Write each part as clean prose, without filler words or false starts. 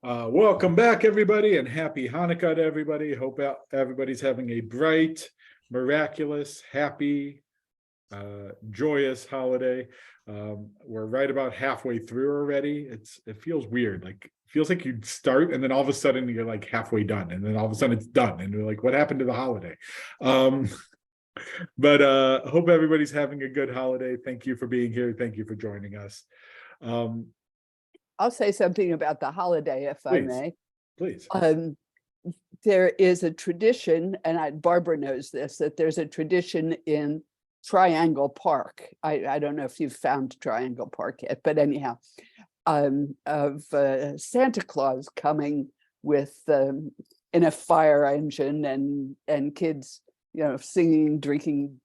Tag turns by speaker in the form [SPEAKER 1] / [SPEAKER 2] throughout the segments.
[SPEAKER 1] Welcome back, everybody, and happy Hanukkah to everybody. Hope everybody's having a bright, miraculous, happy, joyous holiday. We're right about halfway through already. It feels weird. Feels like you start and then all of a sudden you're like halfway done, and then all of a sudden it's done, and you're like, what happened to the holiday? But hope everybody's having a good holiday. Thank you for being here. Thank you for joining us.
[SPEAKER 2] I'll say something about the holiday, if I may.
[SPEAKER 1] Please.
[SPEAKER 2] There is a tradition, and Barbara knows this, that there's a tradition in Triangle Park. I don't know if you've found Triangle Park yet, but anyhow, of Santa Claus coming with in a fire engine and kids, singing, drinking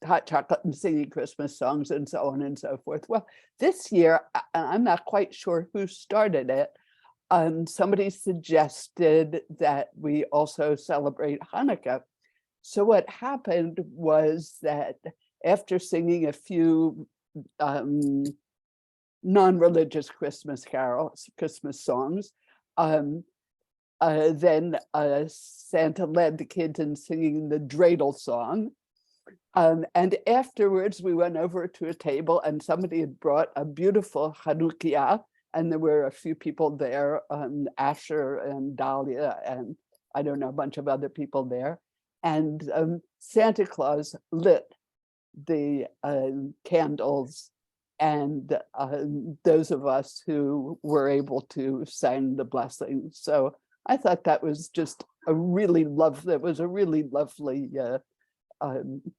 [SPEAKER 2] hot chocolate and singing Christmas songs and so on and so forth. Well, this year, I'm not quite sure who started it. Somebody suggested that we also celebrate Hanukkah. So what happened was that after singing a few non-religious Christmas carols, Christmas songs, then Santa led the kids in singing the dreidel song. And afterwards, we went over to a table and somebody had brought a beautiful Hanukkah, and there were a few people there, Asher and Dahlia, and I don't know, a bunch of other people there. And Santa Claus lit the candles, and those of us who were able to sang the blessing. So I thought that was just a really lovely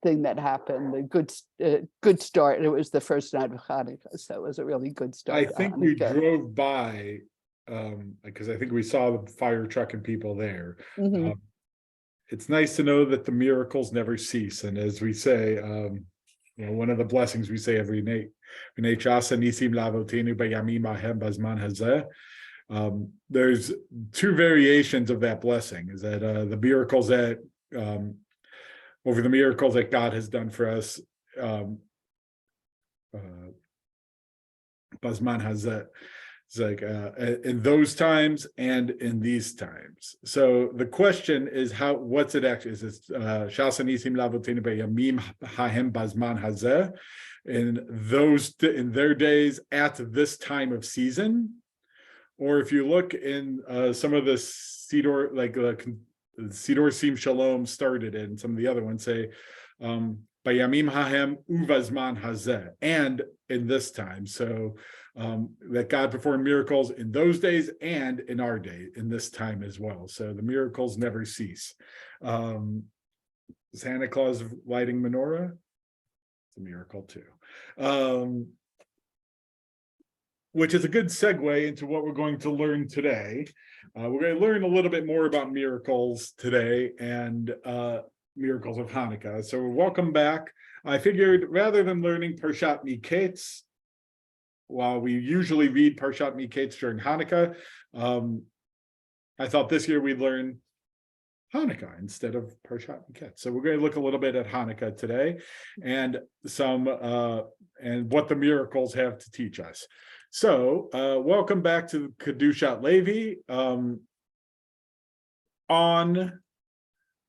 [SPEAKER 2] thing that happened, a good start. It was the first night of Hanukkah, so it was a really good start.
[SPEAKER 1] I think we drove by because I think we saw the fire truck and people there.
[SPEAKER 2] Mm-hmm.
[SPEAKER 1] It's nice to know that the miracles never cease, and as we say, one of the blessings we say every night, there's two variations of that blessing. Is that the miracles that over the miracles that God has done for us, Bazman Hazeh, it's like in those times and in these times. So the question is, what's it actually? Is it Shasanisim Lavotinu Yamim Hahem Bazman Hazeh, in their days at this time of season? Or if you look in some of the Sidor, Sidor Sim Shalom started it, and some of the other ones say, Bayamim Hahem Uvazman Hazeh, and in this time. So that God performed miracles in those days and in our day, in this time as well. So the miracles never cease. Santa Claus lighting menorah, it's a miracle too. Which is a good segue into what we're going to learn today. We're going to learn a little bit more about miracles today and miracles of Hanukkah. So welcome back. I figured rather than learning Parashat Miketz, while we usually read Parashat Miketz during Hanukkah, I thought this year we'd learn Hanukkah instead of Parashat Miketz. So we're going to look a little bit at Hanukkah today and and what the miracles have to teach us. So welcome back to Kedushat Levi on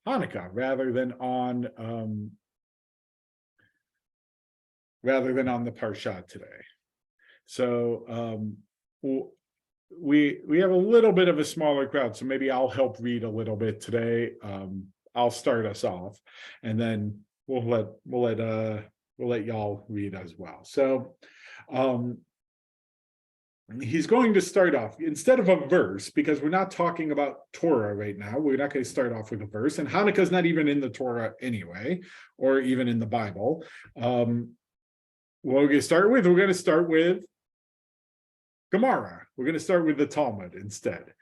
[SPEAKER 1] Hanukkah rather than on the Parashat today. So we have a little bit of a smaller crowd, so maybe I'll help read a little bit today. I'll start us off, and then we'll let y'all read as well. So he's going to start off instead of a verse, because we're not talking about Torah right now. We're not going to start off with a verse, and Hanukkah is not even in the Torah anyway, or even in the Bible. What we're going to start with, Gemara. We're going to start with the Talmud instead.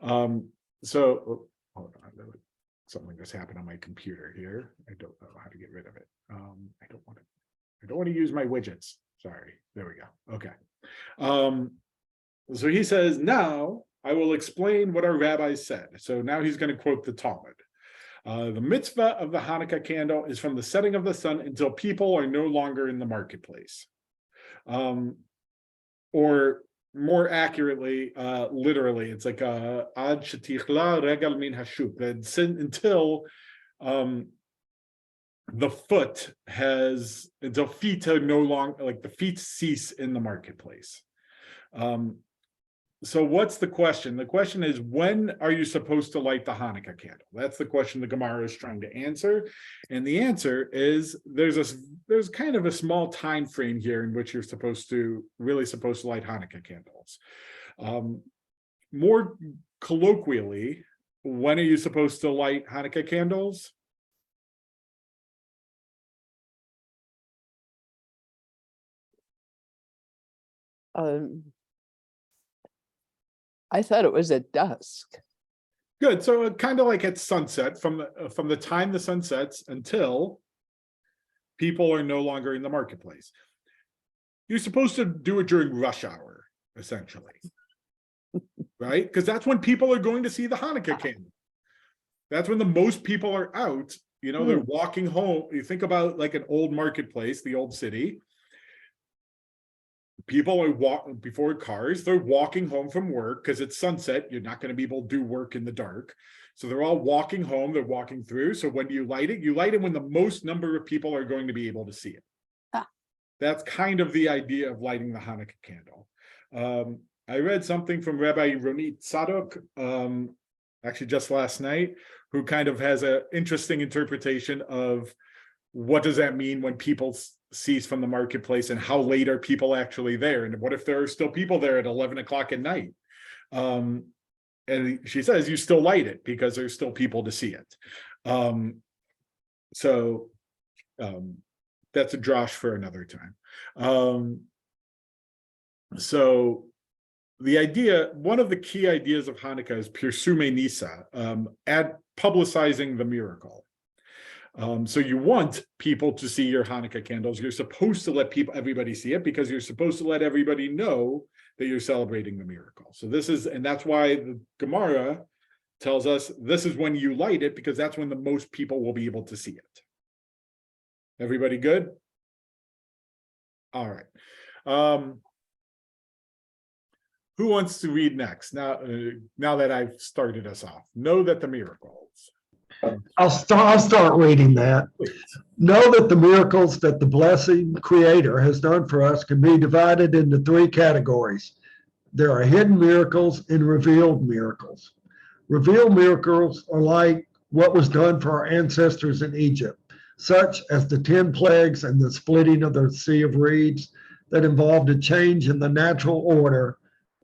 [SPEAKER 1] So hold on, something just happened on my computer here. I don't know how to get rid of it. I don't want to use my widgets. Sorry. There we go. Okay. So he says, now I will explain what our rabbis said. So now he's going to quote the Talmud. The mitzvah of the Hanukkah candle is from the setting of the sun until people are no longer in the marketplace. Or more accurately, literally, it's like ad shetichla regal min HaShuva, until the foot has, until feet are no longer, like the feet cease in the marketplace. So what's the question? The question is, when are you supposed to light the Hanukkah candle? That's the question the Gemara is trying to answer. And the answer is there's kind of a small time frame here in which you're really supposed to light Hanukkah candles. More colloquially, when are you supposed to light Hanukkah candles?
[SPEAKER 2] I thought it was at dusk.
[SPEAKER 1] Good. So kind of like at sunset, from the time the sun sets until people are no longer in the marketplace. You're supposed to do it during rush hour, essentially, right? Because that's when people are going to see the Hanukkah candle. That's when the most people are out. You know, they're walking home. You think about like an old marketplace, the old city. People are walking before cars. They're walking home from work because it's sunset. You're not going to be able to do work in the dark. So they're all walking home. They're walking through. So when do you light it? You light it when the most number of people are going to be able to see it. That's kind of the idea of lighting the Hanukkah candle. I read something from Rabbi Ronit Tzadok, actually just last night, who kind of has an interesting interpretation of what does that mean when people cease from the marketplace, and how late are people actually there, and what if there are still people there at 11 o'clock at night? And she says you still light it because there's still people to see it. So that's a drosh for another time. So the idea, one of the key ideas of Hanukkah is Pirsume Nisa, publicizing the miracle. So you want people to see your Hanukkah candles. You're supposed to let everybody see it, because you're supposed to let everybody know that you're celebrating the miracle. So this is, and that's why the Gemara tells us this is when you light it, because that's when the most people will be able to see it. Everybody good? All right. Who wants to read next? Now that I've started us off, know that the miracles.
[SPEAKER 3] I'll start reading that. Know that the miracles that the blessed Creator has done for us can be divided into three categories. There are hidden miracles and revealed miracles. Revealed miracles are like what was done for our ancestors in Egypt, such as the 10 plagues and the splitting of the Sea of Reeds that involved a change in the natural order,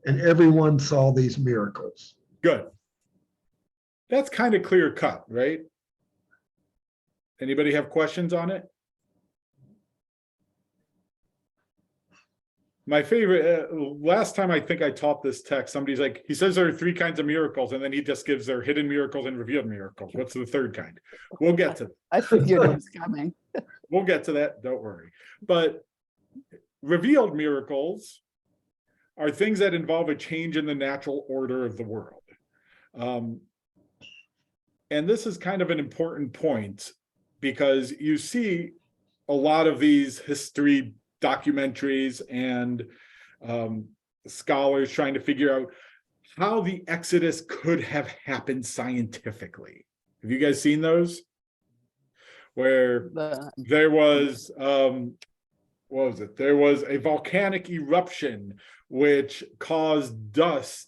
[SPEAKER 3] and everyone saw these miracles.
[SPEAKER 1] Good. That's kind of clear cut, right? Anybody have questions on it? My favorite, last time I think I taught this text, somebody's like, he says there are three kinds of miracles, and then he just gives their hidden miracles and revealed miracles. What's the third kind? We'll get to that.
[SPEAKER 2] I figured it was coming.
[SPEAKER 1] We'll get to that, don't worry. But revealed miracles are things that involve a change in the natural order of the world. And this is kind of an important point, because you see a lot of these history documentaries and scholars trying to figure out how the Exodus could have happened scientifically. Have you guys seen those? Where there was, what was it? There was a volcanic eruption which caused ash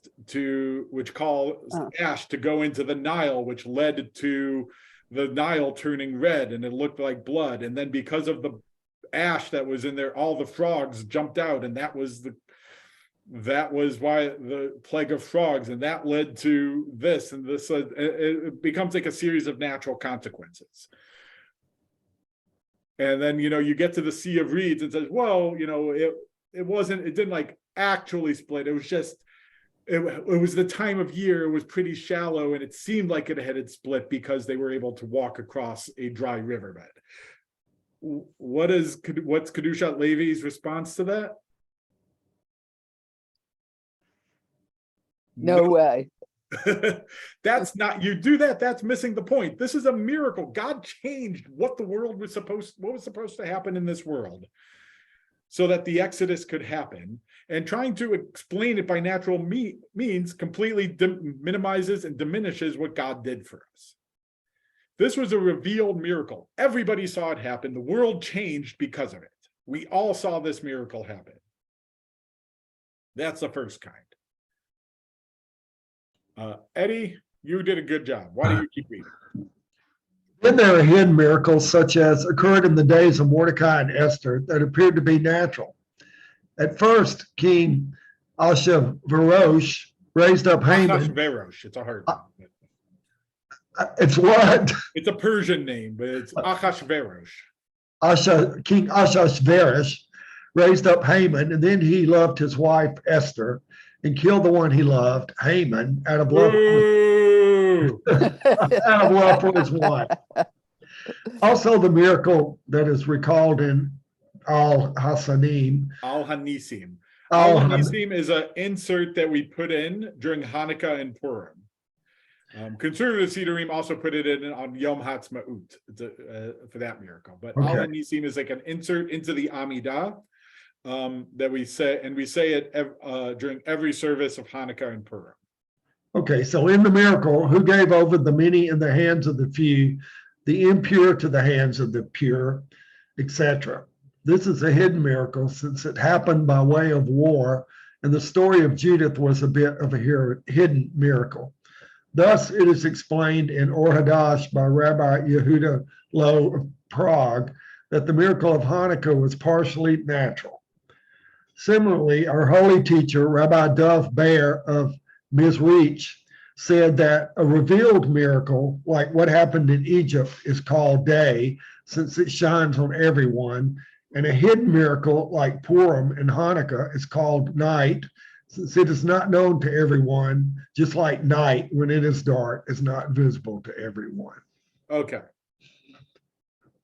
[SPEAKER 1] to go into the Nile, which led to the Nile turning red, and it looked like blood. And then because of the ash that was in there, all the frogs jumped out, and that was why the plague of frogs, and that led to this and this. It becomes like a series of natural consequences. And then, you get to the Sea of Reeds and says, well, it didn't like actually split. It was just, it was the time of year. It was pretty shallow, and it seemed like it had split because they were able to walk across a dry riverbed. What's Kedushat Levi's response to that?
[SPEAKER 2] No way.
[SPEAKER 1] That's not, you do that, that's missing the point. This is a miracle. God changed what was supposed to happen in this world. so that the Exodus could happen. And trying to explain it by natural means completely minimizes and diminishes what God did for us. This was a revealed miracle. Everybody saw it happen. The world changed because of it. We all saw this miracle happen. That's the first kind. Eddie, you did a good job. Why don't you keep reading?
[SPEAKER 3] Then there are hidden miracles such as occurred in the days of Mordecai and Esther that appeared to be natural. At first, King Ahasuerus raised up Haman.
[SPEAKER 1] Achashverosh, it's a hard one.
[SPEAKER 3] It's what?
[SPEAKER 1] It's a Persian name, but it's Achashverosh.
[SPEAKER 3] King Ahasuerus raised up Haman, and then he loved his wife Esther and killed the one he loved, Haman, out of love, out of love for his wife. Also, the miracle that is recalled in Al-Hanisim.
[SPEAKER 1] Al-Hanisim. Al-Hanisim is an insert that we put in during Hanukkah and Purim. Conservative Sidurim also put it in on Yom Ha'atzmaut for that miracle. But
[SPEAKER 3] Okay.
[SPEAKER 1] Al-Hanisim is like an insert into the Amidah that we say, and we say it during every service of Hanukkah and Purim.
[SPEAKER 3] Okay, so in the miracle, who gave over the many in the hands of the few, the impure to the hands of the pure, etc. This is a hidden miracle since it happened by way of war, and the story of Judith was a bit of a hidden miracle. Thus, it is explained in Or Hadash by Rabbi Yehuda Low of Prague that the miracle of Hanukkah was partially natural. Similarly, our holy teacher, Rabbi Dov Bear of Mizrich, said that a revealed miracle, like what happened in Egypt, is called day, since it shines on everyone, and a hidden miracle, like Purim and Hanukkah, is called night, since it is not known to everyone, just like night, when it is dark, is not visible to everyone.
[SPEAKER 1] Okay.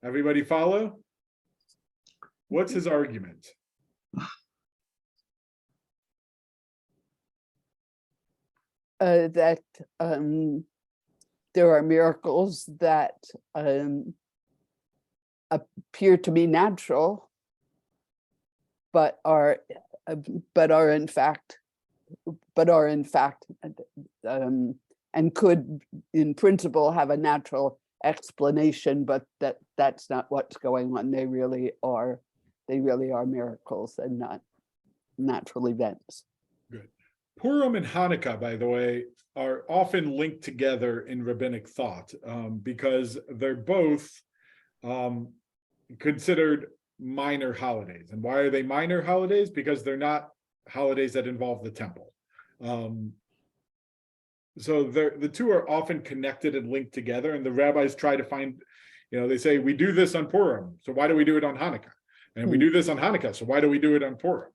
[SPEAKER 1] Everybody follow? What's his argument?
[SPEAKER 2] That there are miracles that appear to be natural, but are in fact and could in principle have a natural explanation, but that's not what's going on. They really are miracles and not natural events.
[SPEAKER 1] Good. Purim and Hanukkah, by the way, are often linked together in rabbinic thought because they're both considered minor holidays. And why are they minor holidays? Because they're not holidays that involve the temple. So the two are often connected and linked together, and the rabbis try to find, they say, we do this on Purim, so why do we do it on Hanukkah? And we do this on Hanukkah, so why do we do it on Purim?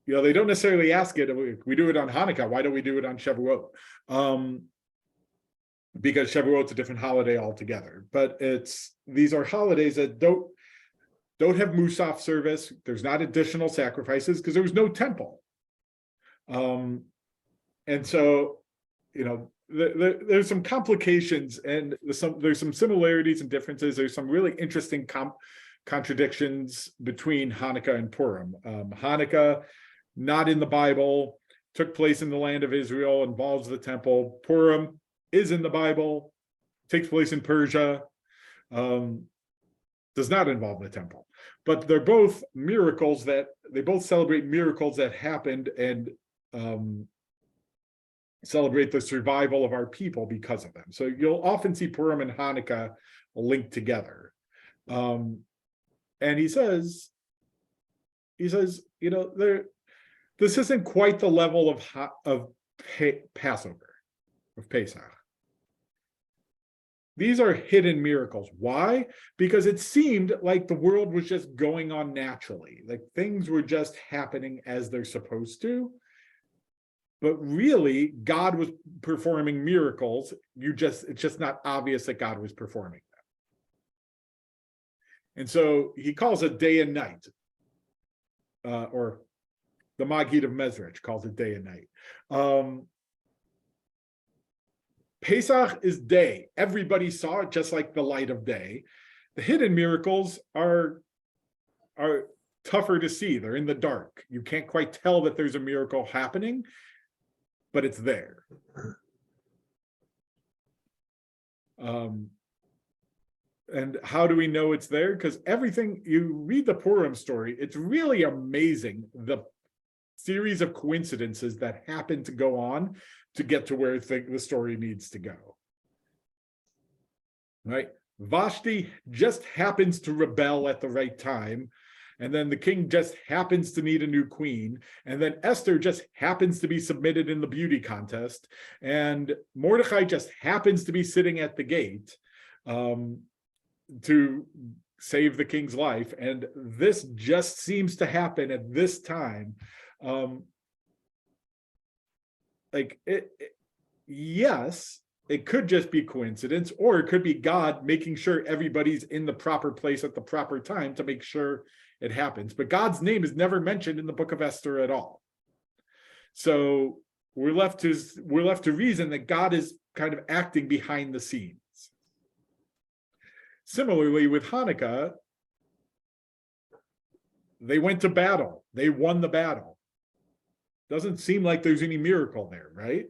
[SPEAKER 1] They don't necessarily ask it, we do it on Hanukkah, why don't we do it on Shavuot? Because Shavuot's a different holiday altogether. But these are holidays that don't have Musaf service. There's not additional sacrifices because there was no temple. And so, there's some complications and there's some similarities and differences. There's some really interesting contradictions between Hanukkah and Purim. Hanukkah, not in the Bible, took place in the land of Israel, involves the temple. Purim is in the Bible, takes place in Persia, does not involve the temple. But they're both miracles they both celebrate miracles that happened and celebrate the survival of our people because of them. So you'll often see Purim and Hanukkah linked together. And he says, this isn't quite the level of Passover, of Pesach. These are hidden miracles. Why? Because it seemed like the world was just going on naturally, like things were just happening as they're supposed to. But really, God was performing miracles. It's just not obvious that God was performing them. And so he calls it day and night, or the Maggid of Mezrich calls it day and night. Pesach is day. Everybody saw it just like the light of day. The hidden miracles are tougher to see. They're in the dark. You can't quite tell that there's a miracle happening, but it's there. And how do we know it's there? Because everything, you read the Purim story, it's really amazing, the series of coincidences that happen to go on to get to where the story needs to go. Right? Vashti just happens to rebel at the right time, and then the king just happens to need a new queen, and then Esther just happens to be submitted in the beauty contest, and Mordecai just happens to be sitting at the gate to save the king's life, and this just seems to happen at this time. Yes, it could just be coincidence, or it could be God making sure everybody's in the proper place at the proper time to make sure it happens. But God's name is never mentioned in the book of Esther at all. So we're left to reason that God is kind of acting behind the scenes. Similarly, with Hanukkah, they went to battle. They won the battle. Doesn't seem like there's any miracle there, right?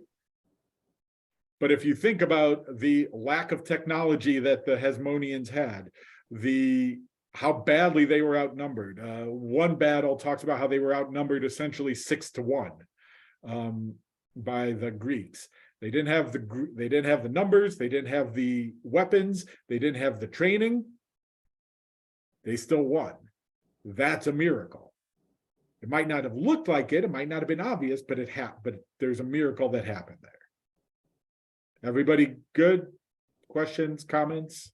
[SPEAKER 1] But if you think about the lack of technology that the Hasmoneans had, how badly they were outnumbered. One battle talks about how they were outnumbered essentially 6-1 by the Greeks. They didn't have the numbers, they didn't have the weapons, they didn't have the training. They still won. That's a miracle. It might not have looked like it might not have been obvious, but but there's a miracle that happened there. Everybody good? Questions, comments?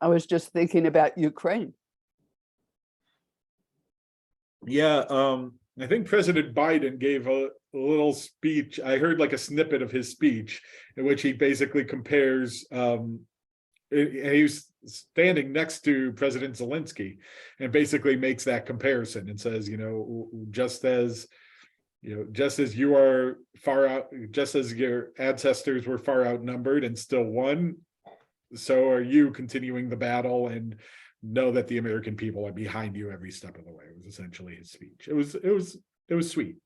[SPEAKER 2] I was just thinking about Ukraine.
[SPEAKER 1] Yeah, I think President Biden gave a little speech. I heard like a snippet of his speech in which he basically compares, he was standing next to President Zelensky and basically makes that comparison and says, just as you are far out, just as your ancestors were far outnumbered and still won, so are you continuing the battle, and know that the American people are behind you every step of the way. It was essentially his speech. It was sweet.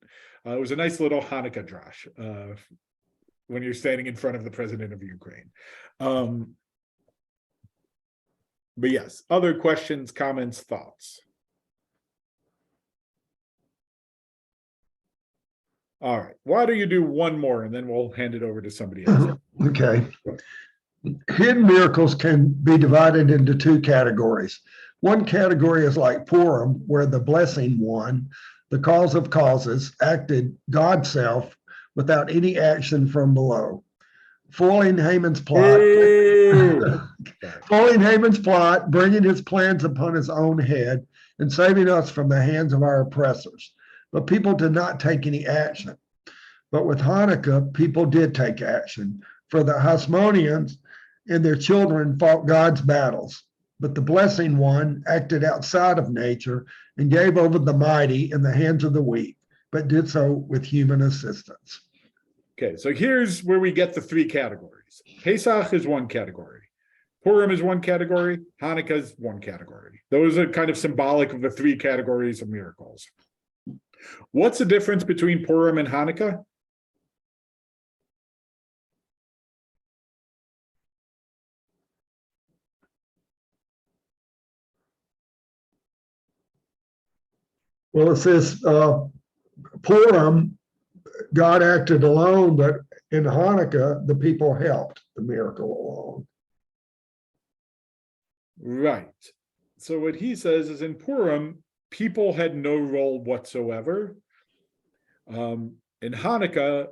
[SPEAKER 1] It was a nice little Hanukkah drash when you're standing in front of the president of Ukraine. But yes, other questions, comments, thoughts? All right, why don't you do one more and then we'll hand it over to somebody else.
[SPEAKER 3] Okay. Hidden miracles can be divided into two categories. One category is like Purim, where the blessing one, the cause of causes, acted God's self without any action from below. Foiling Haman's plot, bringing his plans upon his own head and saving us from the hands of our oppressors. But people did not take any action. But with Hanukkah, people did take action. For the Hasmoneans and their children fought God's battles. But the blessing one acted outside of nature and gave over the mighty in the hands of the weak, but did so with human assistance.
[SPEAKER 1] Okay, so here's where we get the three categories. Pesach is one category. Purim is one category. Hanukkah is one category. Those are kind of symbolic of the three categories of miracles. What's the difference between Purim and Hanukkah?
[SPEAKER 3] Well, it says Purim, God acted alone, but in Hanukkah, the people helped the miracle along.
[SPEAKER 1] Right. So what he says is in Purim, people had no role whatsoever. In Hanukkah,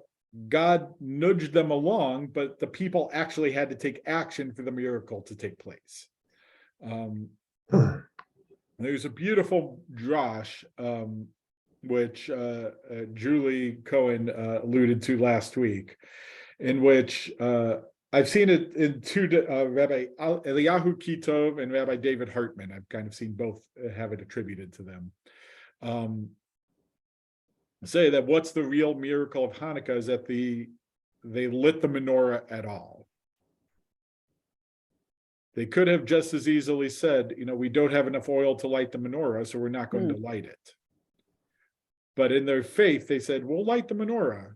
[SPEAKER 1] God nudged them along, but the people actually had to take action for the miracle to take place. There's a beautiful drash, which Julie Cohen alluded to last week, in which I've seen it in two, Rabbi Eliyahu Kitov and Rabbi David Hartman. I've kind of seen both have it attributed to them. Say that what's the real miracle of Hanukkah is that they lit the menorah at all. They could have just as easily said, we don't have enough oil to light the menorah, so we're not going to light it. But in their faith, they said, we'll light the menorah.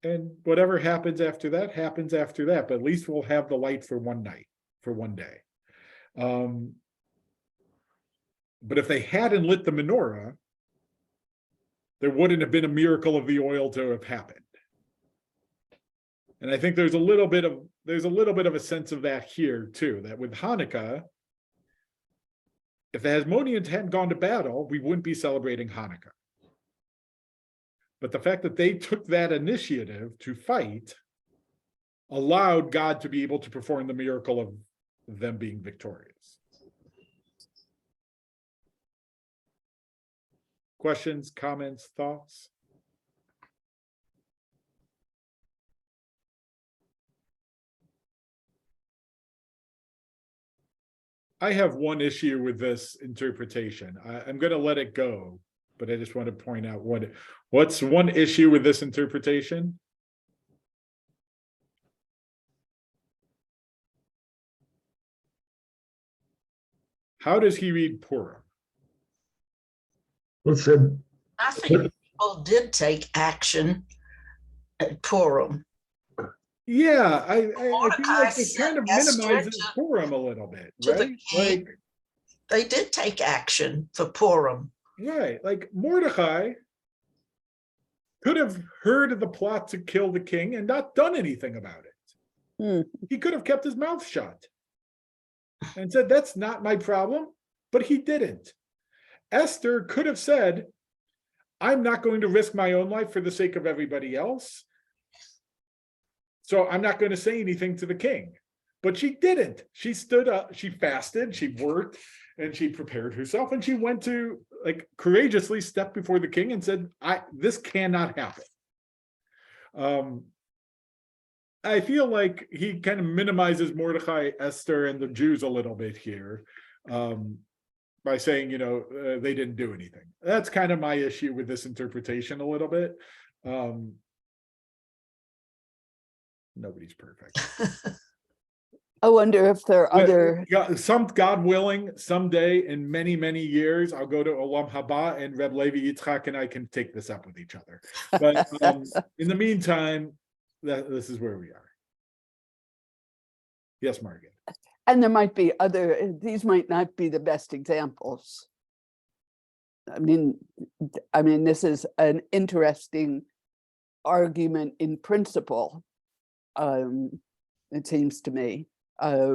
[SPEAKER 1] And whatever happens after that, happens after that. But at least we'll have the light for one night, for one day. But if they hadn't lit the menorah, there wouldn't have been a miracle of the oil to have happened. And I think there's a little bit of a sense of that here too, that with Hanukkah, if the Hasmoneans hadn't gone to battle, we wouldn't be celebrating Hanukkah. But the fact that they took that initiative to fight allowed God to be able to perform the miracle of them being victorious. Questions, comments, thoughts? I have one issue with this interpretation. I'm going to let it go, but I just want to point out what's one issue with this interpretation? How does he read Purim?
[SPEAKER 3] Listen,
[SPEAKER 4] I think people did take action at Purim.
[SPEAKER 1] Yeah, I feel
[SPEAKER 4] Mordecai
[SPEAKER 1] like this kind of
[SPEAKER 4] sent Esther
[SPEAKER 1] minimizes Purim a little bit,
[SPEAKER 4] to the
[SPEAKER 1] right?
[SPEAKER 4] king. They did take action for Purim.
[SPEAKER 1] Right, like Mordecai could have heard of the plot to kill the king and not done anything about it. He could have kept his mouth shut and said, that's not my problem, but he didn't. Esther could have said, I'm not going to risk my own life for the sake of everybody else, so I'm not going to say anything to the king. But she didn't. She stood up, she fasted, she worked, and she prepared herself, and she went to courageously step before the king and said, this cannot happen. I feel like he kind of minimizes Mordecai, Esther, and the Jews a little bit here by saying, they didn't do anything. That's kind of my issue with this interpretation a little bit. Nobody's perfect.
[SPEAKER 2] I wonder if there are other.
[SPEAKER 1] God willing, someday in many, many years, I'll go to Olam Haba and Reb Levi Yitzchak and I can take this up with each other. But in the meantime, this is where we are. Yes, Margaret.
[SPEAKER 2] And there might be these might not be the best examples. I mean, this is an interesting argument in principle, it seems to me,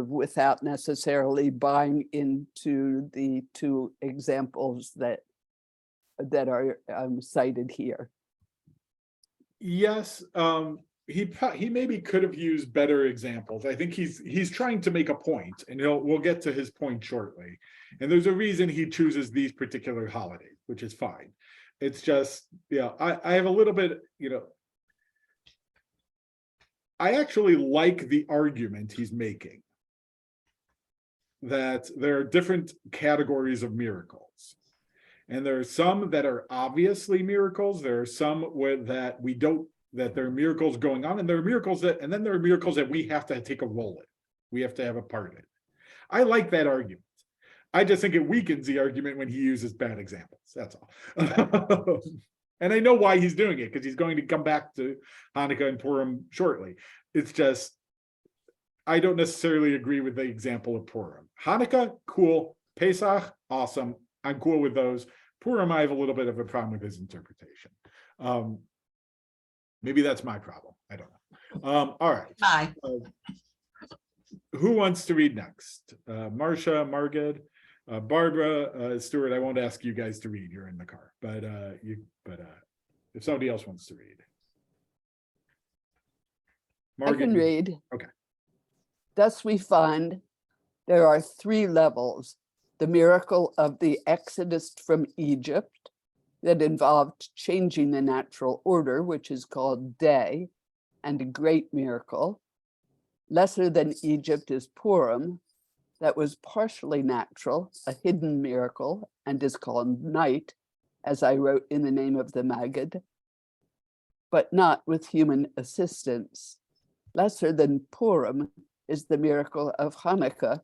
[SPEAKER 2] without necessarily buying into the two examples that are cited here.
[SPEAKER 1] Yes, he maybe could have used better examples. I think he's trying to make a point, and we'll get to his point shortly. And there's a reason he chooses these particular holidays, which is fine. It's just, I have a little bit, I actually like the argument he's making that there are different categories of miracles. And there are some that are obviously miracles. There are some that we don't, that there are miracles going on, and there are miracles and then there are miracles that we have to take a role in. We have to have a part in. I like that argument. I just think it weakens the argument when he uses bad examples. That's all. And I know why he's doing it, because he's going to come back to Hanukkah and Purim shortly. It's just, I don't necessarily agree with the example of Purim. Hanukkah, cool. Pesach, awesome. I'm cool with those. Purim, I have a little bit of a problem with his interpretation. Maybe that's my problem. I don't know. All right.
[SPEAKER 4] Bye.
[SPEAKER 1] Who wants to read next? Marcia, Margaret, Barbara, Stuart. I won't ask you guys to read. You're in the car, but if somebody else wants to read, Margaret,
[SPEAKER 2] I can read.
[SPEAKER 1] Okay.
[SPEAKER 2] Thus we find there are three levels: the miracle of the Exodus from Egypt that involved changing the natural order, which is called day, and a great miracle. Lesser than Egypt is Purim, that was partially natural, a hidden miracle, and is called night, as I wrote in the name of the Maggid, but not with human assistance. Lesser than Purim is the miracle of Hanukkah,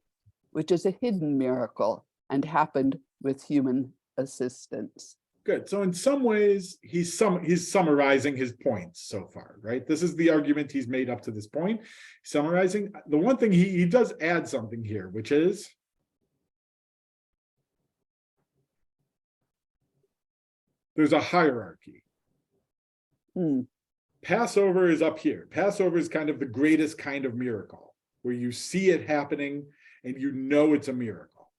[SPEAKER 2] which is a hidden miracle and happened with human assistance.
[SPEAKER 1] Good. So in some ways, he's summarizing his points so far, right? This is the argument he's made up to this point. Summarizing. The one thing he does add something here, which is there's a hierarchy. Passover is up here. Passover is kind of the greatest kind of miracle, where you see it happening and you know it's a miracle.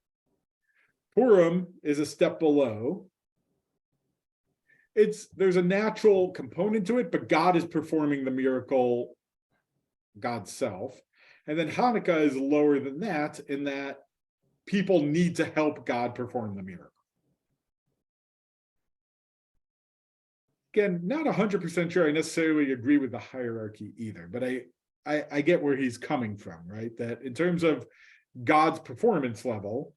[SPEAKER 1] Purim is a step below. There's a natural component to it, but God is performing the miracle, God's self. And then Hanukkah is lower than that, in that people need to help God perform the miracle. Again, not 100% sure I necessarily agree with the hierarchy either, but I get where he's coming from, right? That in terms of God's performance level,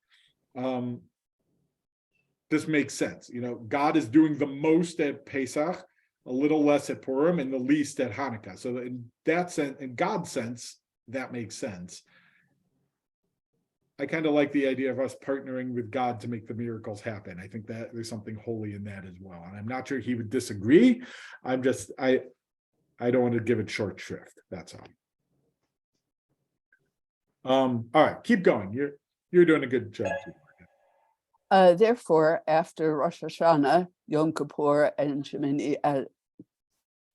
[SPEAKER 1] this makes sense. You know, God is doing the most at Pesach, a little less at Purim, and the least at Hanukkah. So in that sense, in God's sense, that makes sense. I kind of like the idea of us partnering with God to make the miracles happen. I think that there's something holy in that as well. And I'm not sure he would disagree. I don't want to give it short shrift. That's all. All right, keep going. You're doing a good job.
[SPEAKER 2] Therefore, after Rosh Hashanah, Yom Kippur, and Shemini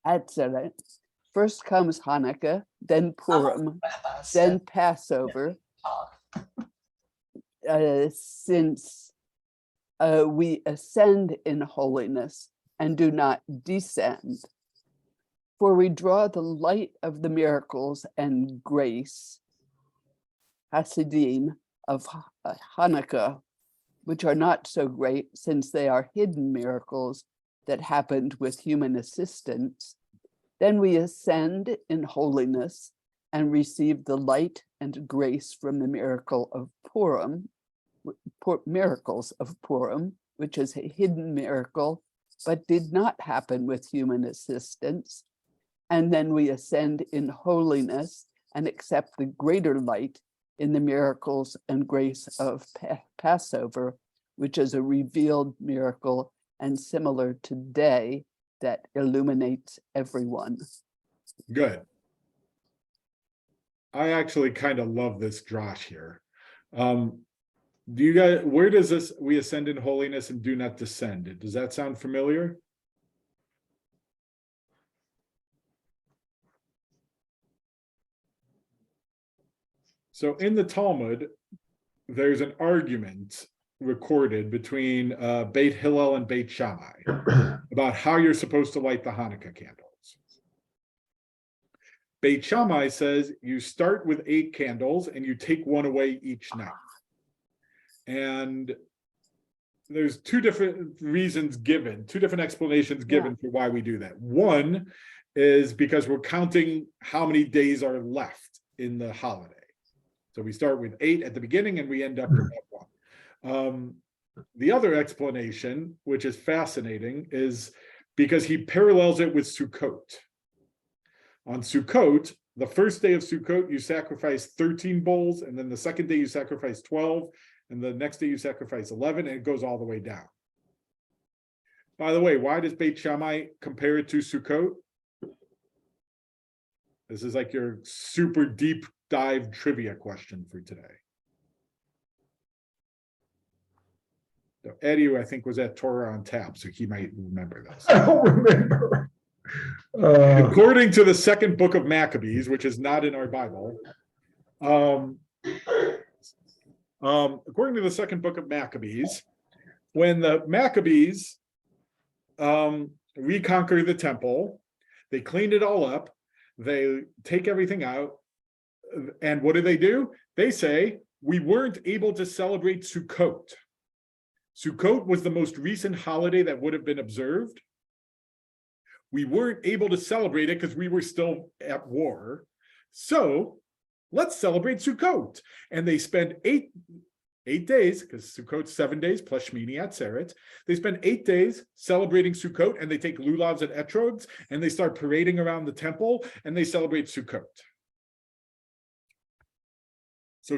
[SPEAKER 2] Atzeret, first comes Hanukkah, then Purim, then Passover. Since we ascend in holiness and do not descend, for we draw the light of the miracles and grace, Hasidim, of Hanukkah, which are not so great since they are hidden miracles that happened with human assistance. Then we ascend in holiness and receive the light and grace from the miracle of Purim, miracles of Purim, which is a hidden miracle, but did not happen with human assistance. And then we ascend in holiness and accept the greater light in the miracles and grace of Passover, which is a revealed miracle and similar to day that illuminates everyone.
[SPEAKER 1] Good. I actually kind of love this drash here. Do you guys, where does this, we ascend in holiness and do not descend? Does that sound familiar? So in the Talmud, there's an argument recorded between Beit Hillel and Beit Shammai about how you're supposed to light the Hanukkah candles. Beit Shammai says you start with 8 candles and you take one away each night. And there's 2 different reasons given, 2 different explanations given for why we do that. One is because we're counting how many days are left in the holiday. So we start with 8 at the beginning and we end up with 1. The other explanation, which is fascinating, is because he parallels it with Sukkot. On Sukkot, the first day of Sukkot, you sacrifice 13 bulls, and then the second day you sacrifice 12, and the next day you sacrifice 11, and it goes all the way down. By the way, why does Beit Shammai compare it to Sukkot? This is like your super deep dive trivia question for today. So Eddie, I think, was at Torah on Tap, so he might remember this.
[SPEAKER 3] I don't remember.
[SPEAKER 1] According to the second book of Maccabees, which is not in our Bible, according to the second book of Maccabees, when the Maccabees reconquer the temple, they clean it all up, they take everything out, and what do? They say, we weren't able to celebrate Sukkot. Sukkot was the most recent holiday that would have been observed. We weren't able to celebrate it because we were still at war. So let's celebrate Sukkot. And they spend eight days, because Sukkot's 7 days plus Shmini Atzeret. They spend 8 days celebrating Sukkot, and they take lulavs and etrogs, and they start parading around the temple, and they celebrate Sukkot. So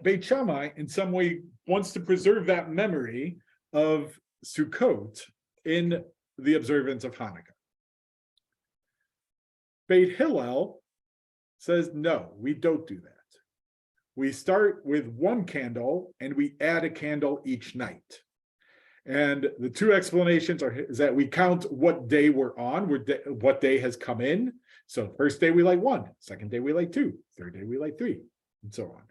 [SPEAKER 1] Beit Shammai, in some way, wants to preserve that memory of Sukkot in the observance of Hanukkah. Beit Hillel says, no, we don't do that. We start with one candle and we add a candle each night. And the two explanations is that we count what day we're on, what day has come in. So first day we light 1, second day we light 2, third day we light 3, and so on.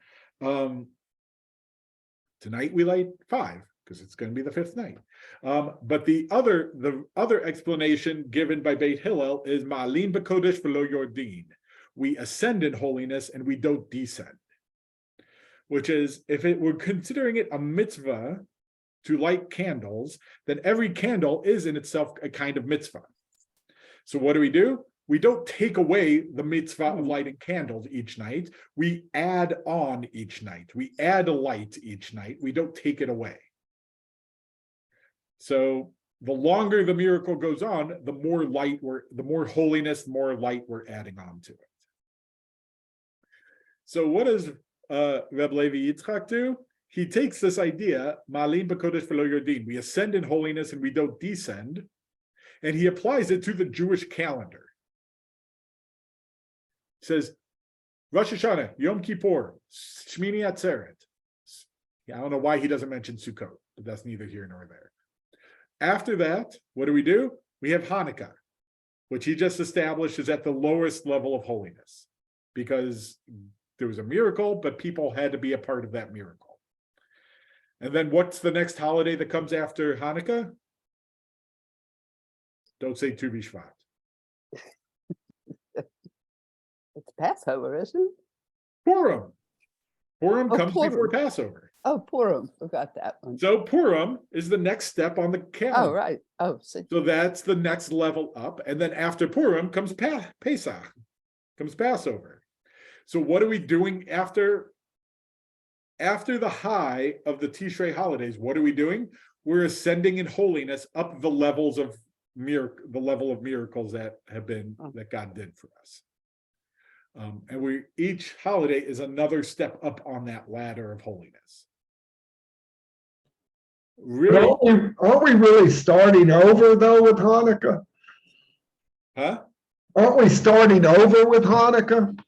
[SPEAKER 1] Tonight we light 5 because it's going to be the 5th night. But the other explanation given by Beit Hillel is Ma'alin b'kodesh v'lo yordin. We ascend in holiness and we don't descend. Which is, if we're considering it a mitzvah to light candles, then every candle is in itself a kind of mitzvah. So what do? We don't take away the mitzvah of lighting candles each night. We add on each night. We add a light each night. We don't take it away. So the longer the miracle goes on, the more holiness, the more light we're adding on to it. So what does Reb Levi Yitzchak do? He takes this idea, Ma'alin b'kodesh v'lo yordin, we ascend in holiness and we don't descend, and he applies it to the Jewish calendar. He says, Rosh Hashanah, Yom Kippur, Shmini Atzeret. I don't know why he doesn't mention Sukkot, but that's neither here nor there. After that, what do? We have Hanukkah, which he just established is at the lowest level of holiness, because there was a miracle, but people had to be a part of that miracle. And then what's the next holiday that comes after Hanukkah? Don't say Tu B'Shvat.
[SPEAKER 2] It's Passover, isn't it?
[SPEAKER 1] Purim. Purim
[SPEAKER 2] Oh,
[SPEAKER 1] comes
[SPEAKER 2] Purim.
[SPEAKER 1] before Passover.
[SPEAKER 2] Oh, Purim, forgot that one.
[SPEAKER 1] So Purim is the next step on the calendar.
[SPEAKER 2] Oh, right. Oh,
[SPEAKER 1] So that's the next level up. And then after Purim comes Pesach, comes Passover. So what are we doing after the high of the Tishrei holidays? What are we doing? We're ascending in holiness up the levels of the level of miracles that God did for us. And each holiday is another step up on that ladder of holiness. Really?
[SPEAKER 3] Aren't we really starting over though with Hanukkah?
[SPEAKER 1] Huh?
[SPEAKER 3] Aren't we starting over with Hanukkah?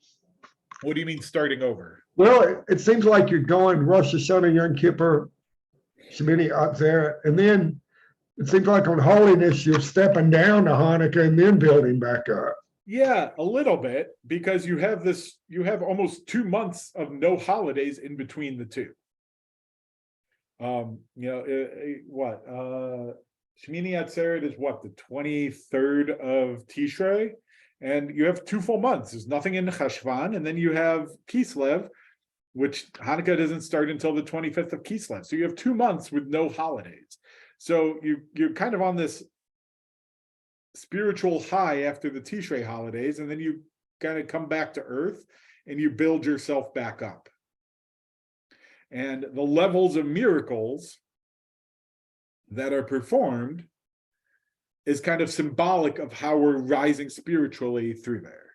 [SPEAKER 1] What do you mean starting over?
[SPEAKER 3] Well, it seems like you're going Rosh Hashanah, Yom Kippur, Shemini Atzeret, and then it seems like on holiness you're stepping down to Hanukkah and then building back up.
[SPEAKER 1] Yeah, a little bit, because you have almost 2 months of no holidays in between the two. Shemini Atzeret is what, the 23rd of Tishrei, and you have 2 full months. There's nothing in Cheshvan, and then you have Kislev, which Hanukkah doesn't start until the 25th of Kislev. So you have 2 months with no holidays. So you're kind of on this spiritual high after the Tishrei holidays, and then you kind of come back to earth and you build yourself back up. And the levels of miracles that are performed is kind of symbolic of how we're rising spiritually through there.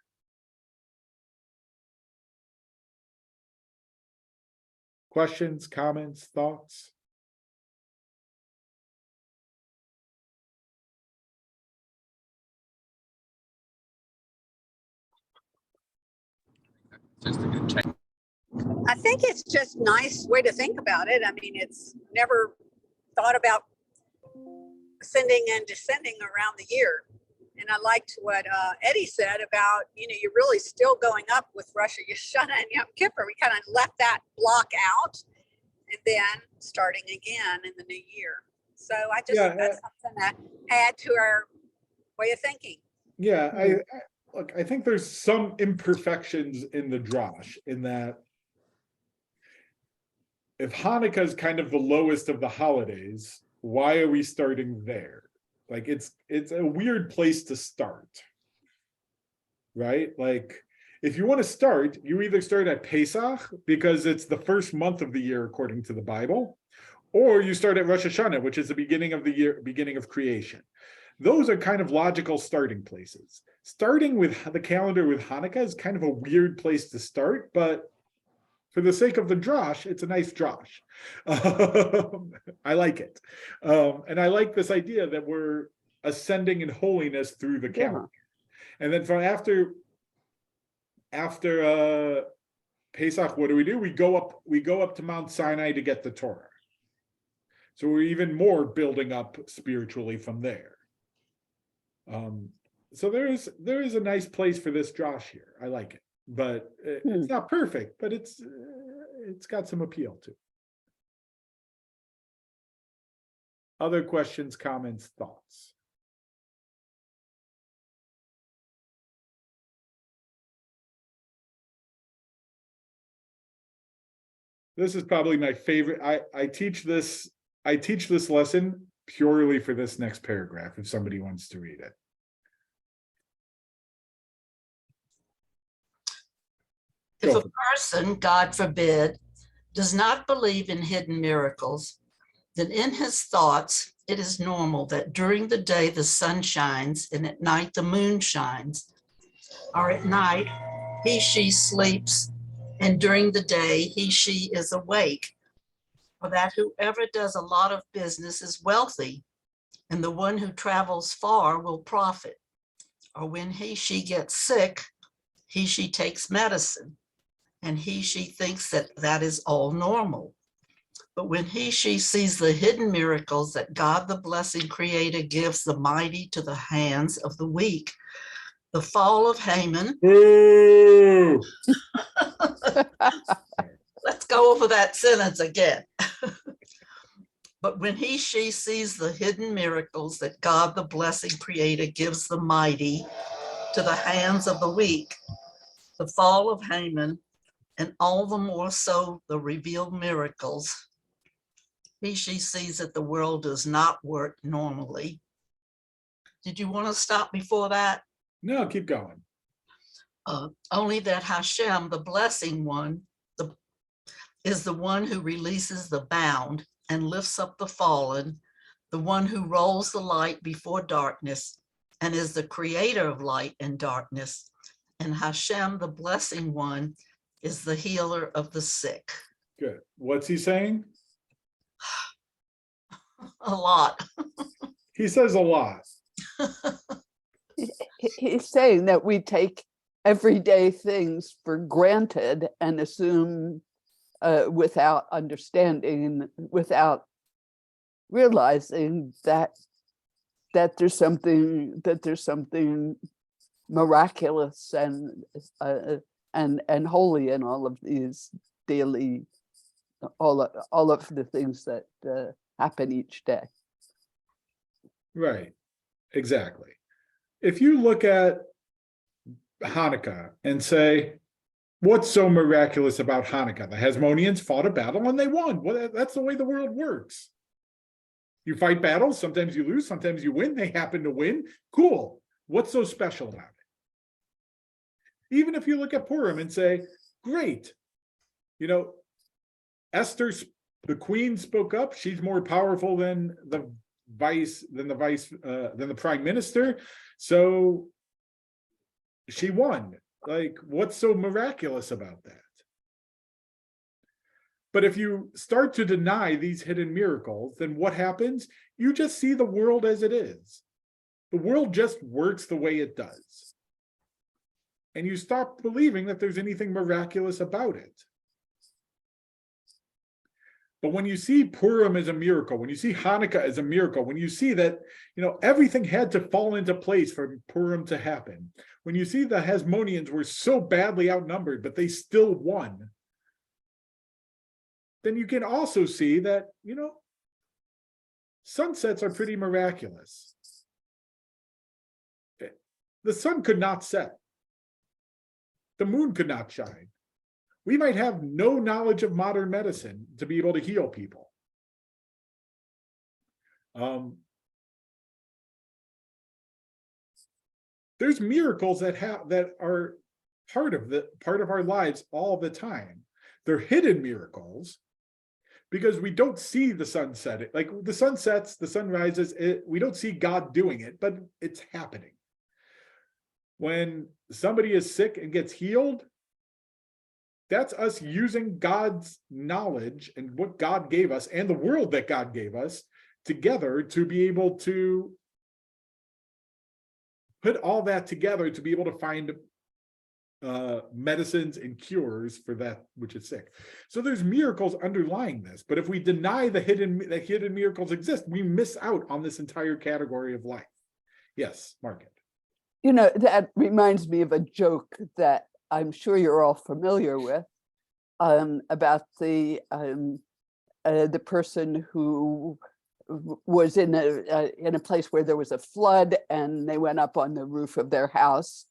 [SPEAKER 1] Questions, comments, thoughts?
[SPEAKER 5] I think it's just a nice way to think about it. I mean, it's never thought about ascending and descending around the year. And I liked what Eddie said about, you're really still going up with Rosh Hashanah and Yom Kippur. We kind of left that block out and then starting again in the new year. So I just, that's something to add to our way of thinking.
[SPEAKER 1] Yeah, I think there's some imperfections in the drash, in that if Hanukkah is kind of the lowest of the holidays, why are we starting there? Like it's a weird place to start, right? Like if you want to start, you either start at Pesach because it's the first month of the year according to the Bible, or you start at Rosh Hashanah, which is the beginning of the year, beginning of creation. Those are kind of logical starting places. Starting with the calendar with Hanukkah is kind of a weird place to start, but for the sake of the drosh, it's a nice drosh. I like it. And I like this idea that we're ascending in holiness through the calendar. And then from after Pesach, what do? We go up to Mount Sinai to get the Torah. So we're even more building up spiritually from there. So there is a nice place for this drosh here. I like it, but it's not perfect, but it's got some appeal too. Other questions, comments, thoughts? This is probably my favorite. I teach this lesson purely for this next paragraph, if somebody wants to read it.
[SPEAKER 4] If a person, God forbid, does not believe in hidden miracles, then in his thoughts, it is normal that during the day the sun shines and at night the moon shines, or at night he, she sleeps, and during the day he, she is awake, or that whoever does a lot of business is wealthy, and the one who travels far will profit, or when he, she gets sick, he, she takes medicine, and he, she thinks that that is all normal. But when he, she sees the hidden miracles that God, the blessing creator, gives the mighty to the hands of the weak, the fall of Haman.
[SPEAKER 1] Ooh.
[SPEAKER 4] Let's go over that sentence again. But when he, she sees the hidden miracles that God, the blessing creator, gives the mighty to the hands of the weak, the fall of Haman, and all the more so the revealed miracles, he, she sees that the world does not work normally. Did you want to stop before that?
[SPEAKER 1] No, keep going.
[SPEAKER 4] Only that Hashem, the blessing one, is the one who releases the bound and lifts up the fallen, the one who rolls the light before darkness and is the creator of light and darkness. And Hashem, the blessing one, is the healer of the sick.
[SPEAKER 1] Good. What's he saying?
[SPEAKER 4] A lot.
[SPEAKER 1] He says a lot.
[SPEAKER 2] He's saying that we take everyday things for granted and assume without understanding, without realizing that there's something miraculous and holy in all of these daily, all of the things that happen each day.
[SPEAKER 1] Right. Exactly. If you look at Hanukkah and say, what's so miraculous about Hanukkah? The Hasmoneans fought a battle and they won. Well, that's the way the world works. You fight battles, sometimes you lose, sometimes you win. They happen to win. Cool. What's so special about it? Even if you look at Purim and say, great, Esther, the queen, spoke up. She's more powerful than the prime minister. So she won. Like, what's so miraculous about that? But if you start to deny these hidden miracles, then what happens? You just see the world as it is. The world just works the way it does. And you stop believing that there's anything miraculous about it. But when you see Purim as a miracle, when you see Hanukkah as a miracle, when you see that, everything had to fall into place for Purim to happen, when you see the Hasmoneans were so badly outnumbered, but they still won, then you can also see that, sunsets are pretty miraculous. The sun could not set. The moon could not shine. We might have no knowledge of modern medicine to be able to heal people. There's miracles that are part of our lives all the time. They're hidden miracles because we don't see the sun set. Like the sun sets, the sun rises. We don't see God doing it, but it's happening. When somebody is sick and gets healed, that's us using God's knowledge and what God gave us and the world that God gave us together to be able to put all that together to be able to find medicines and cures for that which is sick. So there's miracles underlying this, but if we deny that hidden miracles exist, we miss out on this entire category of life. Yes, Margaret.
[SPEAKER 2] You know, that reminds me of a joke that I'm sure you're all familiar with, about the person who was in a place where there was a flood, and they went up on the roof of their house,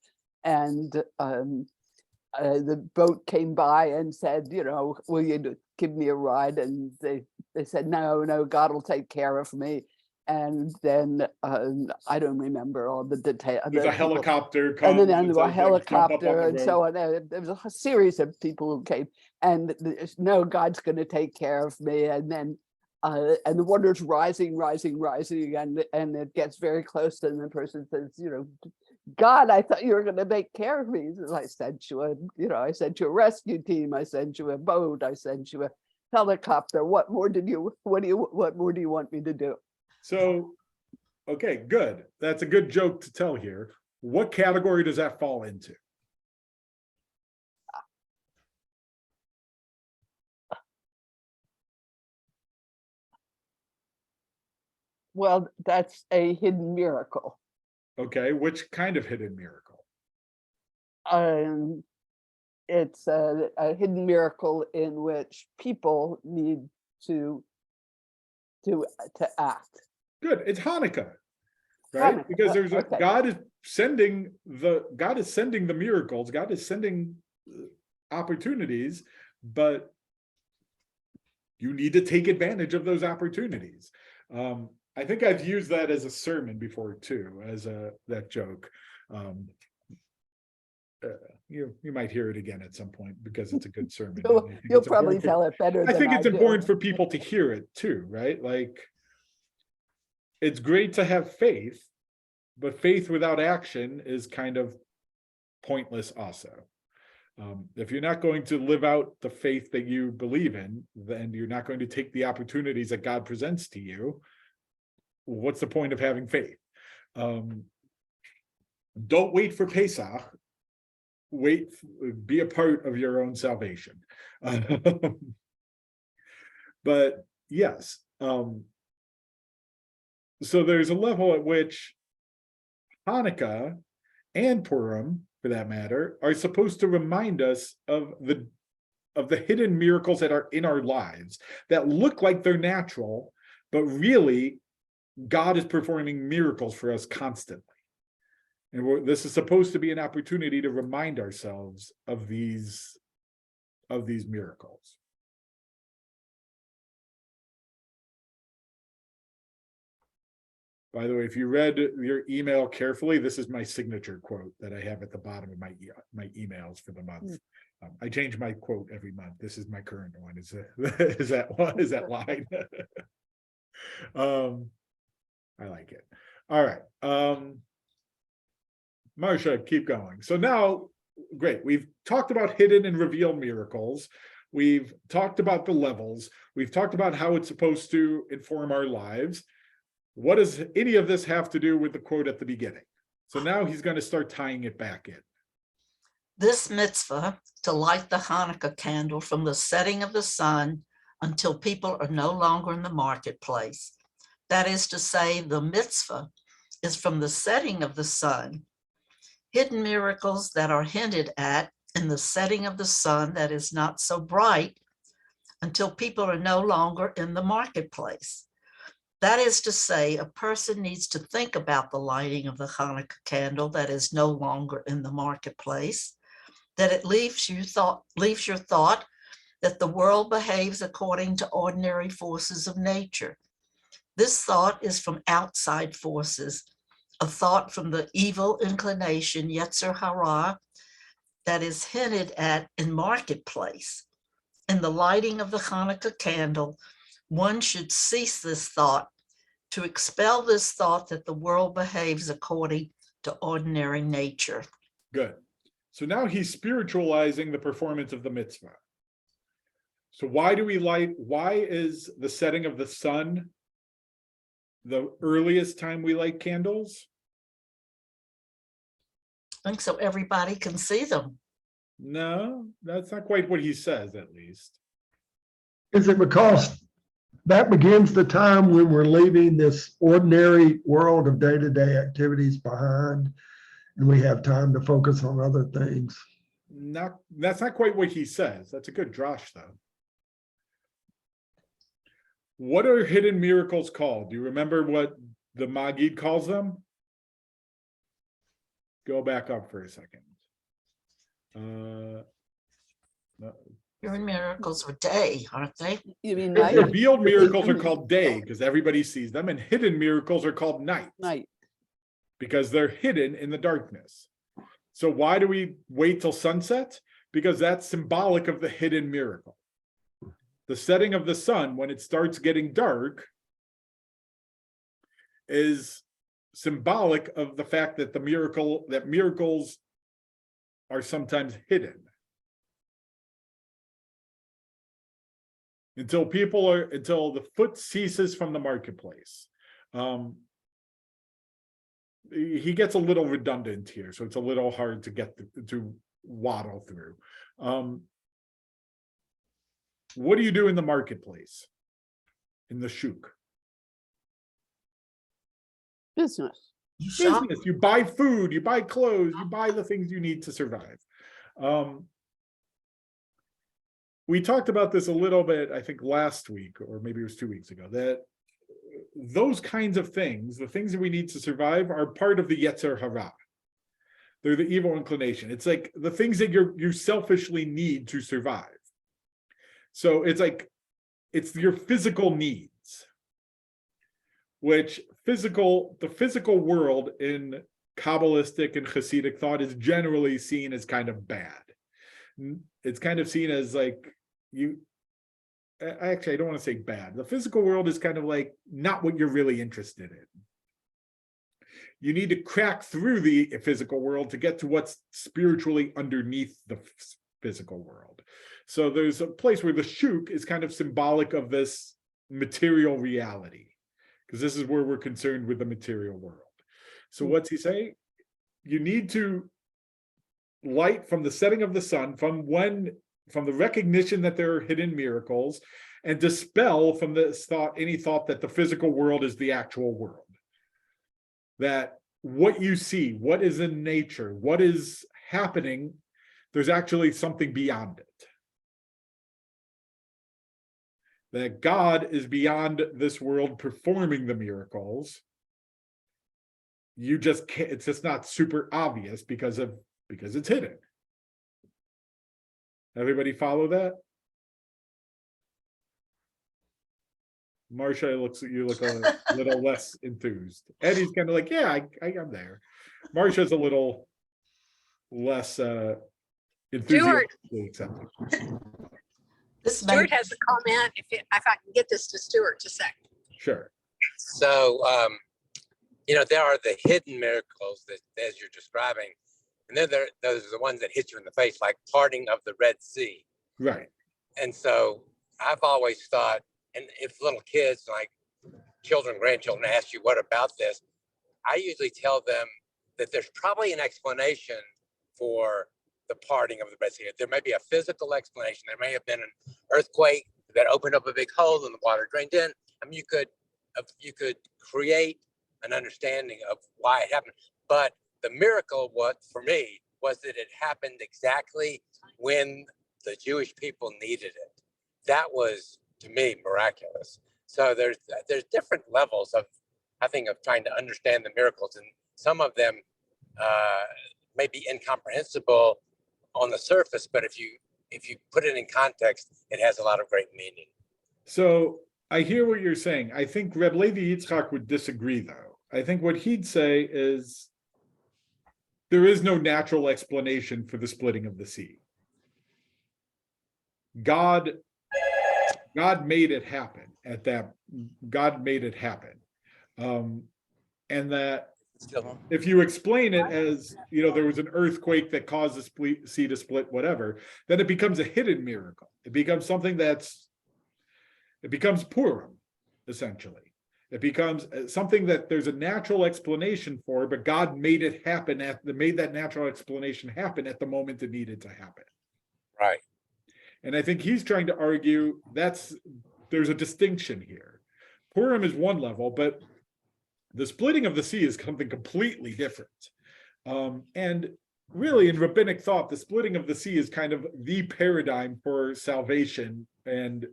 [SPEAKER 2] and the boat came by and said, you know, will you give me a ride? And they said, no, God will take care of me. And then I don't remember all the details.
[SPEAKER 1] There's a helicopter
[SPEAKER 2] and
[SPEAKER 1] comes,
[SPEAKER 2] then there was a helicopter and
[SPEAKER 1] road.
[SPEAKER 2] so on. There was a series of people who came, and no, God's going to take care of me. And then and the water's rising, and it gets very close, and the person says, you know, God, I thought you were going to take care of me. He says, I sent you I sent you a rescue team, I sent you a boat, I sent you a helicopter. What more do you want me to do?
[SPEAKER 1] So, okay, good. That's a good joke to tell here. What category does that fall into?
[SPEAKER 2] Well, that's a hidden miracle.
[SPEAKER 1] Okay, which kind of hidden miracle?
[SPEAKER 2] It's a hidden miracle in which people need to act.
[SPEAKER 1] Good. It's Hanukkah, right?
[SPEAKER 2] Hanukkah,
[SPEAKER 1] Because there's
[SPEAKER 2] okay.
[SPEAKER 1] God is sending the miracles. God is sending opportunities, but you need to take advantage of those opportunities. I think I've used that as a sermon before too, as that joke. You might hear it again at some point because it's a good sermon.
[SPEAKER 2] You'll probably tell it better.
[SPEAKER 1] I think it's
[SPEAKER 2] do.
[SPEAKER 1] important for people to hear it too, right? Like, it's great to have faith, but faith without action is kind of pointless also. If you're not going to live out the faith that you believe in, then you're not going to take the opportunities that God presents to you. What's the point of having faith? Don't wait for Pesach. Be a part of your own salvation. But yes, so there's a level at which Hanukkah and Purim, for that matter, are supposed to remind us of the hidden miracles that are in our lives that look like they're natural, but really God is performing miracles for us constantly. And this is supposed to be an opportunity to remind ourselves of these miracles. By the way, if you read your email carefully, this is my signature quote that I have at the bottom of my emails for the month. I change my quote every month. This is my current one. Is that line? I like it. All right. Marsha, keep going. So now, great. We've talked about hidden and revealed miracles. We've talked about the levels. We've talked about how it's supposed to inform our lives. What does any of this have to do with the quote at the beginning? So now he's going to start tying it back in.
[SPEAKER 4] This mitzvah to light the Hanukkah candle from the setting of the sun until people are no longer in the marketplace. That is to say, the mitzvah is from the setting of the sun. Hidden miracles that are hinted at in the setting of the sun that is not so bright until people are no longer in the marketplace. That is to say, a person needs to think about the lighting of the Hanukkah candle that is no longer in the marketplace, that it leaves your thought that the world behaves according to ordinary forces of nature. This thought is from outside forces, a thought from the evil inclination, Yetzer Hara, that is hinted at in marketplace. In the lighting of the Hanukkah candle, one should cease this thought, to expel this thought that the world behaves according to ordinary nature.
[SPEAKER 1] Good. So now he's spiritualizing the performance of the mitzvah. So why is the setting of the sun the earliest time we light candles?
[SPEAKER 4] I think so everybody can see them.
[SPEAKER 1] No, that's not quite what he says, at least.
[SPEAKER 3] Is it because that begins the time when we're leaving this ordinary world of day-to-day activities behind and we have time to focus on other things?
[SPEAKER 1] That's not quite what he says. That's a good drosh, though. What are hidden miracles called? Do you remember what the Maggid calls them? Go back up for a second. No.
[SPEAKER 4] Hidden miracles are day, aren't they?
[SPEAKER 2] You mean night?
[SPEAKER 1] Revealed miracles are called day because everybody sees them, and hidden miracles are called night
[SPEAKER 2] Night.
[SPEAKER 1] because they're hidden in the darkness. So why do we wait till sunset? Because that's symbolic of the hidden miracle. The setting of the sun, when it starts getting dark, is symbolic of the fact that miracles are sometimes hidden. Until the foot ceases from the marketplace. He gets a little redundant here, so it's a little hard to get to waddle through. What do you do in the marketplace? In the shuk?
[SPEAKER 2] Business.
[SPEAKER 1] Business. You buy food, you buy clothes, you buy the things you need to survive. We talked about this a little bit, I think last week, or maybe it was 2 weeks ago, that those kinds of things, the things that we need to survive, are part of the Yetzer Hara. They're the evil inclination. It's like the things that you selfishly need to survive. So it's like, it's your physical needs, which the physical world in Kabbalistic and Hasidic thought is generally seen as kind of bad. It's kind of seen as like, I don't want to say bad. The physical world is kind of like not what you're really interested in. You need to crack through the physical world to get to what's spiritually underneath the physical world. So there's a place where the shuk is kind of symbolic of this material reality, because this is where we're concerned with the material world. So what's he say? You need to light from the setting of the sun, from the recognition that there are hidden miracles, and dispel from this thought any thought that the physical world is the actual world. That what you see, what is in nature, what is happening, there's actually something beyond it. That God is beyond this world performing the miracles. You just can't, it's just not super obvious because it's hidden. Everybody follow that? Marcia you look a little less enthused. Eddie's kind of like, yeah, I'm there. Marcia's a little less enthusiastically accepting.
[SPEAKER 5] Stuart has a comment. If I can get this to Stuart just a sec.
[SPEAKER 1] Sure.
[SPEAKER 6] So, there are the hidden miracles that, as you're describing, and then those are the ones that hit you in the face, like parting of the Red Sea.
[SPEAKER 1] Right.
[SPEAKER 6] And so I've always thought, and if little kids, like children, grandchildren, ask you, what about this? I usually tell them that there's probably an explanation for the parting of the Red Sea. There may be a physical explanation. There may have been an earthquake that opened up a big hole and the water drained in. I mean, you could create an understanding of why it happened. But the miracle, for me, was that it happened exactly when the Jewish people needed it. That was, to me, miraculous. So there's different levels of, I think, of trying to understand the miracles, and some of them may be incomprehensible on the surface, but if you put it in context, it has a lot of great meaning.
[SPEAKER 1] So I hear what you're saying. I think Reb Levi Yitzchak would disagree, though. I think what he'd say is there is no natural explanation for the splitting of the sea. God made it happen God made it happen. And that
[SPEAKER 6] Still,
[SPEAKER 1] if you explain it as, there was an earthquake that caused the sea to split, whatever, then it becomes a hidden miracle. It becomes something it becomes Purim, essentially. It becomes something that there's a natural explanation for, but God made it happen made that natural explanation happen at the moment it needed to happen.
[SPEAKER 6] right.
[SPEAKER 1] And I think he's trying to argue there's a distinction here. Purim is one level, but the splitting of the sea is something completely different. And really, in rabbinic thought, the splitting of the sea is kind of the paradigm for salvation and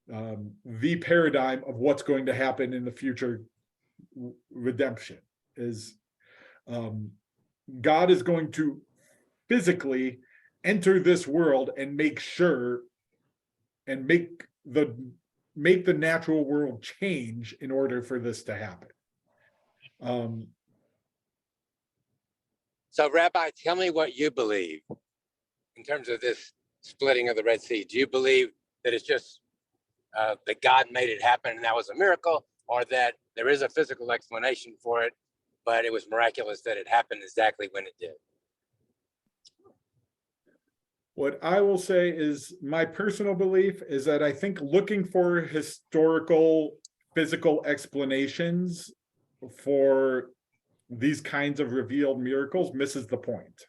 [SPEAKER 1] the paradigm of what's going to happen in the future redemption. Is God is going to physically enter this world and make sure and make the natural world change in order for this to happen.
[SPEAKER 6] So, Rabbi, tell me what you believe in terms of this splitting of the Red Sea. Do you believe that it's just that God made it happen and that was a miracle, or that there is a physical explanation for it, but it was miraculous that it happened exactly when it did?
[SPEAKER 1] What I will say is my personal belief is that I think looking for historical, physical explanations for these kinds of revealed miracles misses the point.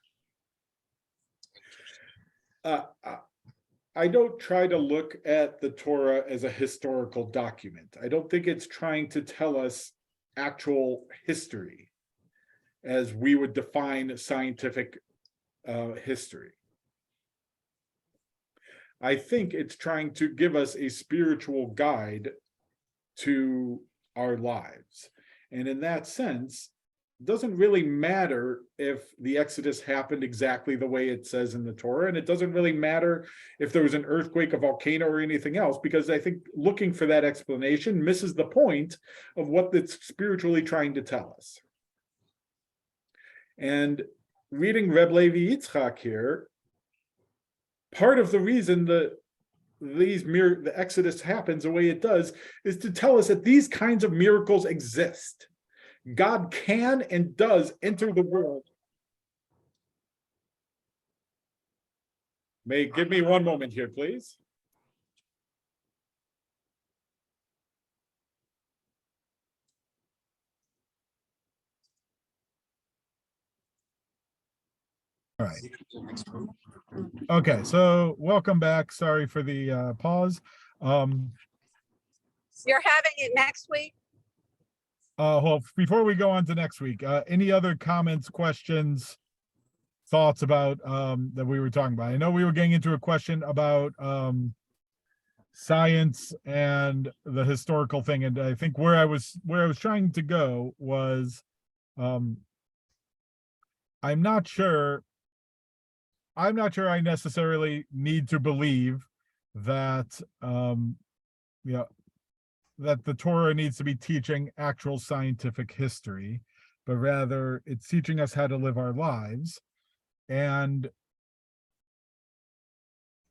[SPEAKER 1] I don't try to look at the Torah as a historical document. I don't think it's trying to tell us actual history as we would define scientific history. I think it's trying to give us a spiritual guide to our lives. And in that sense, it doesn't really matter if the Exodus happened exactly the way it says in the Torah, and it doesn't really matter if there was an earthquake, a volcano, or anything else, because I think looking for that explanation misses the point of what it's spiritually trying to tell us. And reading Reb Levi Yitzchak here, part of the reason that the Exodus happens the way it does is to tell us that these kinds of miracles exist. God can and does enter the world. Give me one moment here, please. All right. Okay, so welcome back. Sorry for the pause.
[SPEAKER 5] You're having it next week?
[SPEAKER 1] Well, before we go on to next week, any other comments, questions, thoughts about that we were talking about? I know we were getting into a question about science and the historical thing, and I think where I was trying to go was I'm not sure I necessarily need to believe that that the Torah needs to be teaching actual scientific history, but rather it's teaching us how to live our lives. And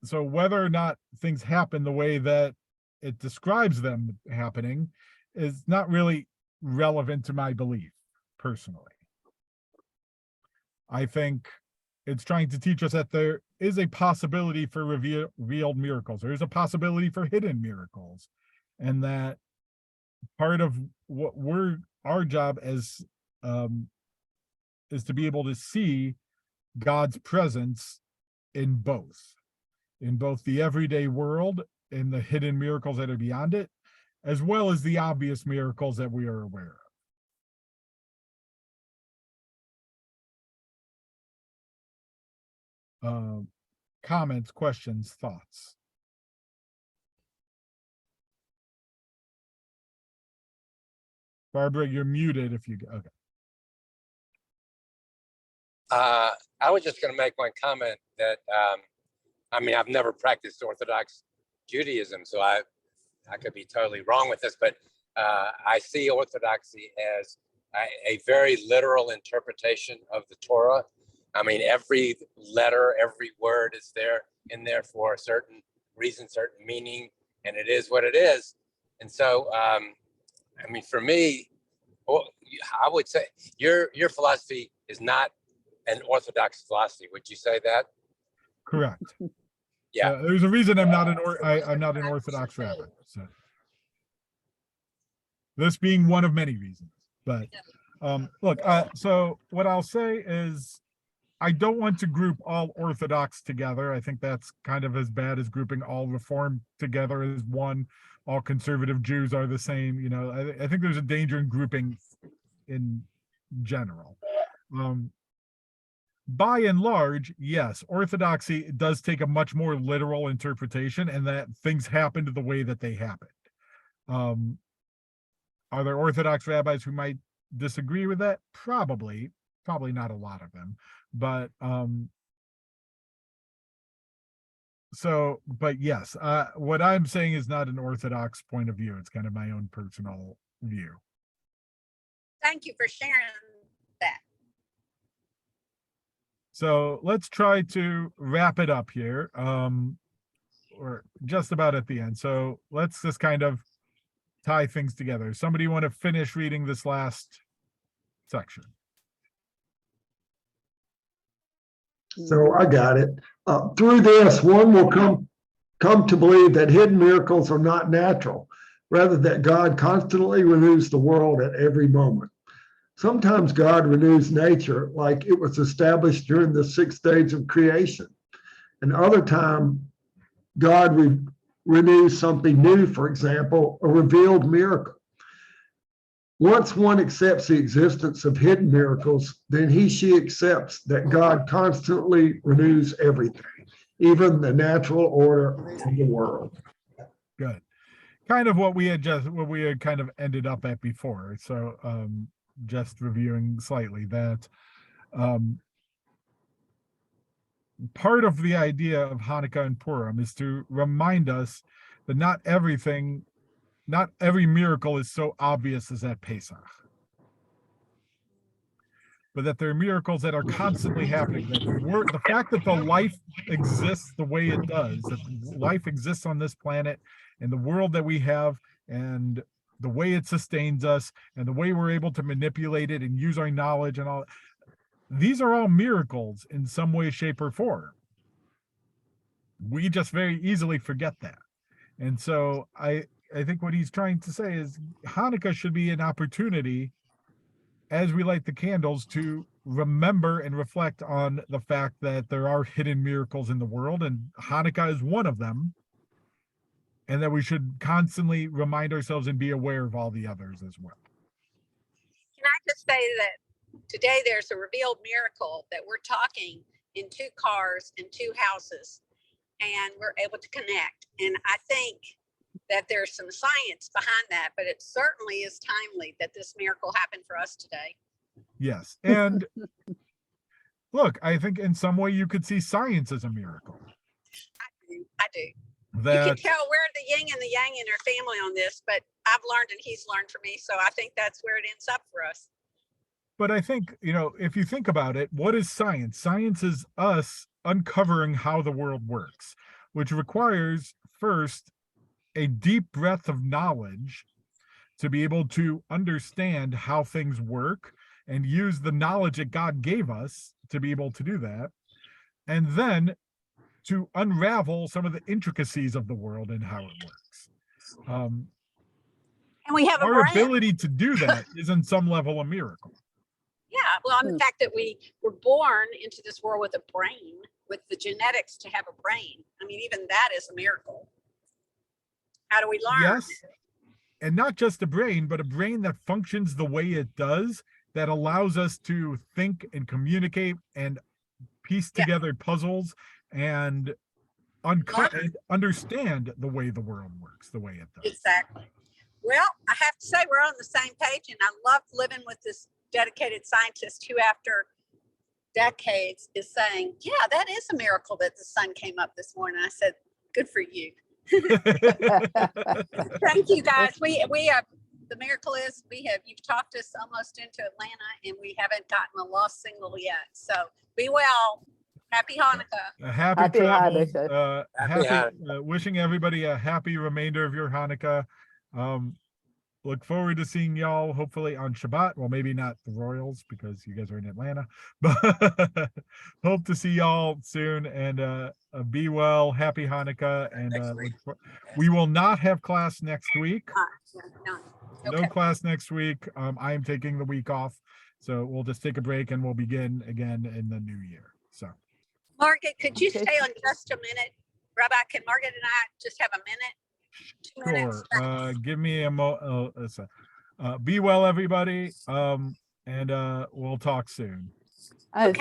[SPEAKER 1] so whether or not things happen the way that it describes them happening is not really relevant to my belief, personally. I think it's trying to teach us that there is a possibility for revealed miracles. There is a possibility for hidden miracles. And that part of what our job as is to be able to see God's presence in both the everyday world and the hidden miracles that are beyond it, as well as the obvious miracles that we are aware of. Comments, questions, thoughts? Barbara, you're muted if you okay.
[SPEAKER 6] I was just going to make one comment that I mean, I've never practiced Orthodox Judaism, so I could be totally wrong with this, but I see Orthodoxy as a very literal interpretation of the Torah. I mean, every letter, every word is in there for a certain reason, certain meaning, and it is what it is. And so, I mean, for me, Well, I would say your philosophy is not an orthodox philosophy. Would you say that?
[SPEAKER 7] Correct.
[SPEAKER 6] Yeah.
[SPEAKER 7] There's a reason I'm not I'm not an Orthodox rabbi. So this being one of many reasons. But look, so what I'll say is I don't want to group all Orthodox together. I think that's kind of as bad as grouping all Reform together as one. All conservative Jews are the same. You know, I think there's a danger in grouping in general. By and large, yes, Orthodoxy does take a much more literal interpretation, and that things happened the way that they happened. Are there Orthodox rabbis who might disagree with that? Probably not a lot of them, but but yes, what I'm saying is not an Orthodox point of view. It's kind of my own personal view.
[SPEAKER 5] Thank you for sharing that.
[SPEAKER 7] So let's try to wrap it up here. We're just about at the end. So let's just kind of tie things together. Somebody want to finish reading this last section?
[SPEAKER 3] So I got it. Through this, one will come to believe that hidden miracles are not natural, rather that God constantly renews the world at every moment. Sometimes God renews nature like it was established during the 6 days of creation. And other time, God renews something new, for example, a revealed miracle. Once one accepts the existence of hidden miracles, then she accepts that God constantly renews everything, even the natural order of the world.
[SPEAKER 7] Good. Kind of what we had kind of ended up at before. So just reviewing slightly that part of the idea of Hanukkah and Purim is to remind us that not every miracle is so obvious as at Pesach, but that there are miracles that are constantly happening. That the fact that the life exists the way it does, that life exists on this planet and the world that we have, and the way it sustains us, and the way we're able to manipulate it and use our knowledge and all, these are all miracles in some way, shape, or form. We just very easily forget that. And so I think what he's trying to say is Hanukkah should be an opportunity, as we light the candles, to remember and reflect on the fact that there are hidden miracles in the world, and Hanukkah is one of them, and that we should constantly remind ourselves and be aware of all the others as well.
[SPEAKER 5] Can I just say that today there's a revealed miracle that we're talking in 2 cars in 2 houses, and we're able to connect. And I think that there's some science behind that, but it certainly is timely that this miracle happened for us today.
[SPEAKER 7] Yes. And look, I think in some way you could see science as a miracle.
[SPEAKER 5] I do. You
[SPEAKER 7] That
[SPEAKER 5] can tell we're the yin and the yang in our family on this, but I've learned and he's learned from me. So I think that's where it ends up for us.
[SPEAKER 7] But I think, if you think about it, what is science? Science is us uncovering how the world works, which requires first a deep breadth of knowledge to be able to understand how things work and use the knowledge that God gave us to be able to do that. And then to unravel some of the intricacies of the world and how it works.
[SPEAKER 5] And we have
[SPEAKER 7] our ability to do that is in some level a miracle.
[SPEAKER 5] Yeah, well, the fact that we were born into this world with a brain, with the genetics to have a brain. I mean, even that is a miracle. How do we learn?
[SPEAKER 7] Yes, and not just a brain, but a brain that functions the way it does, that allows us to think and communicate and piece together puzzles and understand the way the world works, the way it does.
[SPEAKER 5] Exactly. Well, I have to say we're on the same page, and I love living with this dedicated scientist who, after decades, is saying, yeah, that is a miracle that the sun came up this morning. I said, good for you. Thank you, guys. We have, the miracle is you've talked us almost into Atlanta, and we haven't gotten a lost signal yet. So be well. Happy Hanukkah.
[SPEAKER 7] Happy travels.
[SPEAKER 2] Hanukkah.
[SPEAKER 7] Wishing everybody a happy remainder of your Hanukkah. look forward to seeing y'all hopefully on Shabbat. Well, maybe not the Royals because you guys are in Atlanta, but hope to see y'all soon, and be well. Happy Hanukkah. And we will not have class next week.
[SPEAKER 5] No.
[SPEAKER 7] No
[SPEAKER 5] Okay.
[SPEAKER 7] class next week. I am taking the week off. So we'll just take a break and we'll begin again in the new year. So
[SPEAKER 5] Margaret, could you
[SPEAKER 2] Okay.
[SPEAKER 5] stay on just a minute? Rabbi, can Margaret and I just have a minute? 2 minutes?
[SPEAKER 7] sure. Give me be well, everybody. And we'll talk soon.
[SPEAKER 2] Okay.